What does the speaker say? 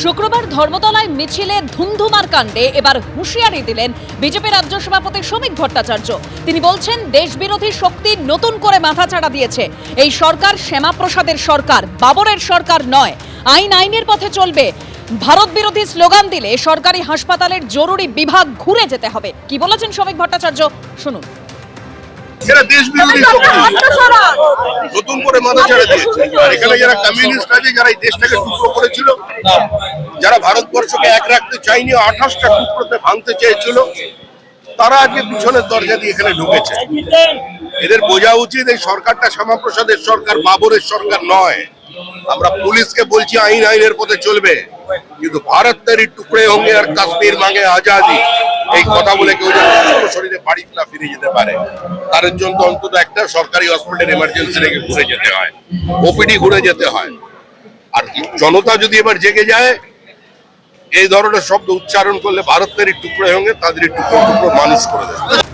শুক্রবার ধর্মতলায় মিছিলে ধুমধুমার কাণ্ডে এবার হুঁশিয়ারি দিলেন বিজেপি রাজ্য সভাপতি শ্রমিক ভট্টাচার্য। তিনি বলছেন, দেশবিরোধী শক্তি নতুন করে মাথাচাড়া দিয়েছে। এই সরকার শ্যামাপ্রসাদের সরকার, বাবরের সরকার নয়। আইনের পথে চলবে। ভারত বিরোধী স্লোগান দিলে সরকারি হাসপাতালের জরুরি বিভাগ ঘুরে যেতে হবে। কি বলেছেন শ্রমিক ভট্টাচার্য, শুনুন। এরা দেশ বিরোধী শক্তি নতুন করে মাথা ছেড়ে দিয়েছে। আর এখানে যারা কমিউনিস্ট আছে, যারা এই দেশটাকে টুকরো করেছিল, যারা ভারতবর্ষকে এক রাখতে চায়নি, 28টা টুকরোতে ভাঙতে চেয়েছিল, তারা আজকে পিছনের দরজা দিয়ে এখানে ঢুকেছে। এদের বোঝা উচিত এই সরকারটা শ্যামাপ্রসাদের সরকার, বাবরের সরকার নয়। আমরা পুলিশকে বলছি আইনের পথে চলবে, কিন্তু ভারত তেরি টুকরে হোঙ্গে আর কাশ্মীর মাঙ্গে আজাদি, এই কথা বলে কেউ যেন শরীরে বাড়ি না ফিরে যেতে পারে। তার জন্য অন্তত একটা সরকারি হসপিটাল এমার্জেন্সি রেখে ঘুরে যেতে হয়, ওপিডি ঘুরে যেতে হয়। আর জনতা যদি এবার জেগে যায়, এই ধরনের শব্দ উচ্চারণ করলে ভারত তেরি টুকরে হোঙ্গে তাদের টুকরো টুকরো মানুষ করে দেয়।